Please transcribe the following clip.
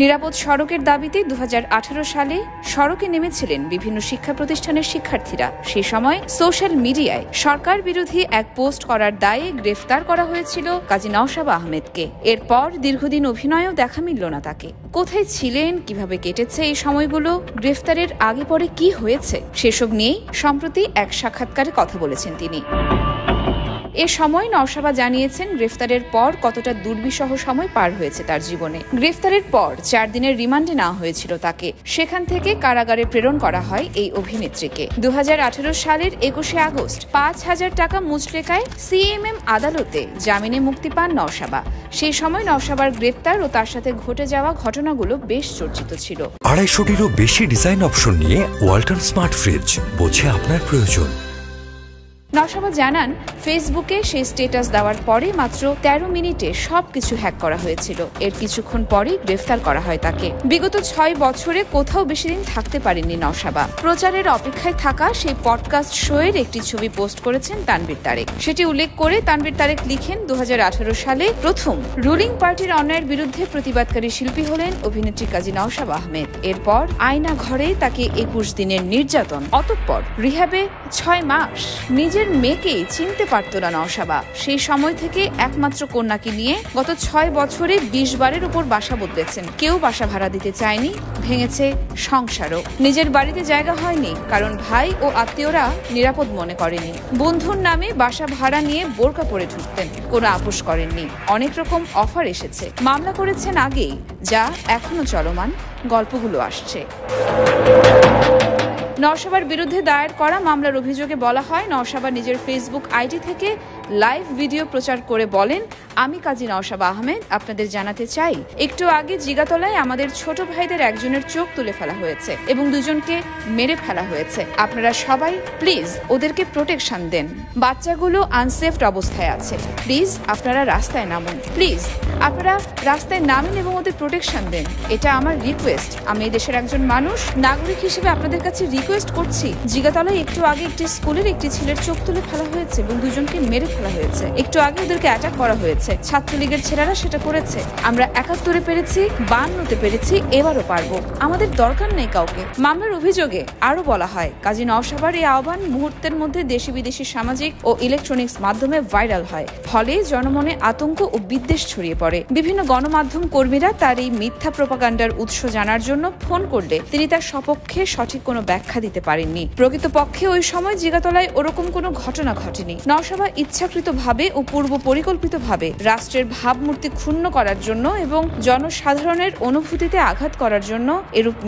নিরাপদ সড়কের দাবিতে 2018 সালে সড়কে নেমেছিলেন বিভিন্ন শিক্ষা প্রতিষ্ঠানের শিক্ষার্থীরা। সেই সময় সোশ্যাল মিডিয়ায় সরকার বিরোধী এক পোস্ট করার দায়ে গ্রেফতার করা হয়েছিল কাজী নওশাবা আহমেদকে। এরপর দীর্ঘদিন অভিনয়ও দেখা মিলল না তাকে। কোথায় ছিলেন, কিভাবে কেটেছে এই সময়গুলো, গ্রেফতারের আগে পরে কি হয়েছে, সেসব নিয়েই সম্প্রতি এক সাক্ষাৎকারে কথা বলেছেন তিনি। এ সময় নওশাবা জানিয়েছেন গ্রেফতারের পর কতটা দুর্বিষহ সময় পার হয়েছে তার জীবনে। গ্রেফতারের পর 4 দিনের রিমান্ডে নেওয়া হয়েছিল তাকে। সেখান থেকে কারাগারে প্রেরণ করা হয় এই অভিনেত্রীকে। 2018 সালের 21শে আগস্ট 5,000 টাকা মুচলেকায় সিএমএম আদালতে জামিনে মুক্তি পান নওশাবা। সেই সময় নওশাবার গ্রেফতার ও তার সাথে ঘটে যাওয়া ঘটনাগুলো বেশ চর্চিত ছিল। 250-টিরও বেশি ডিজাইন অপশন নিয়ে ওয়ালটন স্মার্ট ফ্রিজ, বোঝে আপনার প্রয়োজন। নওশাবা জানান, ফেসবুকে সেই স্ট্যাটাস দেওয়ার পরে মাত্র 13 মিনিটে সবকিছু হ্যাক করা হয়েছিল। এর কিছুক্ষণ পরেই গ্রেফতার করা হয় তাকে। বিগত 6 বছরে কোথাও বেশি দিন থাকতে পারেননি নওশাবা। প্রচারের অপেক্ষায় থাকা সেই পডকাস্ট শোয়ের একটি ছবি পোস্ট করেছেন তানভীর তারেক। সেটি উল্লেখ করে তানভীর তারেক লিখেন, 2018 সালে প্রথম রুলিং পার্টির অন্যায়ের বিরুদ্ধে প্রতিবাদকারী শিল্পী হলেন অভিনেত্রী কাজী নওশাবা আহমেদ। এরপর আয়না ঘরে তাকে 21 দিনের নির্যাতন, অতঃপর রিহ্যাবে 6 মাস। নিজের মেয়েকেই চিনতে পারত না নওশাবা। সেই সময় থেকে একমাত্র কন্যাকে নিয়ে গত 6 বছরে 20 বারের উপর বাসা বদলেছেন। কেউ বাসা ভাড়া দিতে চায়নি, ভেঙেছে সংসারও। নিজের বাড়িতে জায়গা হয়নি, কারণ ভাই ও আত্মীয়রা নিরাপদ মনে করেনি। বন্ধুর নামে বাসা ভাড়া নিয়ে বোরকা পরে ঢুকতেন, কোনো আপোষ করেননি। অনেক রকম অফার এসেছে, মামলা করেছেন আগেই, যা এখনো চলমান। গল্পগুলো আসছে। নওশাবার বিরুদ্ধে দায়ের করা মামলার অভিযোগে বলা হয়, নওশাবা নিজের ফেসবুক আইডি থেকে লাইভ ভিডিও প্রচার করে বলেন, আমি কাজী নওশাবা আহমেদ আপনাদের জানাতে চাই, একটু আগে জিগাতলায় আমাদের ছোট ভাইদের একজনের চোখ তুলে ফেলা হয়েছে এবং 2জনকে মেরে ফেলা হয়েছে। আপনারা সবাই প্লিজ ওদেরকে প্রোটেকশন দেন। বাচ্চাগুলো আনসেফড অবস্থায় আছে। প্লিজ আপনারা রাস্তায় নামুন। প্লিজ আপনারা রাস্তায় নামেন এবং ওদের প্রোটেকশন দেন। এটা আমার রিকোয়েস্ট। আমি এই দেশের একজন মানুষ, নাগরিক হিসেবে আপনাদের কাছে রিকোয়েস্ট করছি। জিগাতলায় একটু আগে একটি স্কুলের একটি ছেলের চোখ তুলে ফেলা হয়েছে এবং 2জনকে মেরে ফেলা হয়েছে। একটু আগে ওদেরকে অ্যাটাক করা হয়েছে। ছাত্রলীগের ছেলেরা সেটা করেছে। আমরা 71-এ পেরেছি, 52-তে পেরেছি, এবারও পারবো। আমাদের দরকার নেই কাউকে। মামলার অভিযোগে আরো বলা হয়, কাজী নওশাবার এই আহ্বান মুহূর্তের মধ্যে দেশি বিদেশি সামাজিক ও ইলেকট্রনিক্স মাধ্যমে ভাইরাল হয়। ফলে জনমনে আতঙ্ক ও বিদ্বেষ ছড়িয়ে পড়ে। বিভিন্ন গণমাধ্যম কর্মীরা তার এই মিথ্যা প্রোপাগান্ডার উৎস জানার জন্য ফোন করলে তিনি তার সপক্ষে সঠিক কোনো ব্যাখ্যা দিতে পারেননি। প্রকৃতপক্ষে ওই সময় জিগাতলায় ওরকম কোনো ঘটনা ঘটেনি। নওশাবা ইচ্ছাকৃতভাবে ও পূর্ব পরিকল্পিতভাবে রাষ্ট্রের ভাবমূর্তি ক্ষুণ্ণ করার জন্য এবং জনসাধারণের অনুভূতিতে আঘাত করার জন্য এরূপ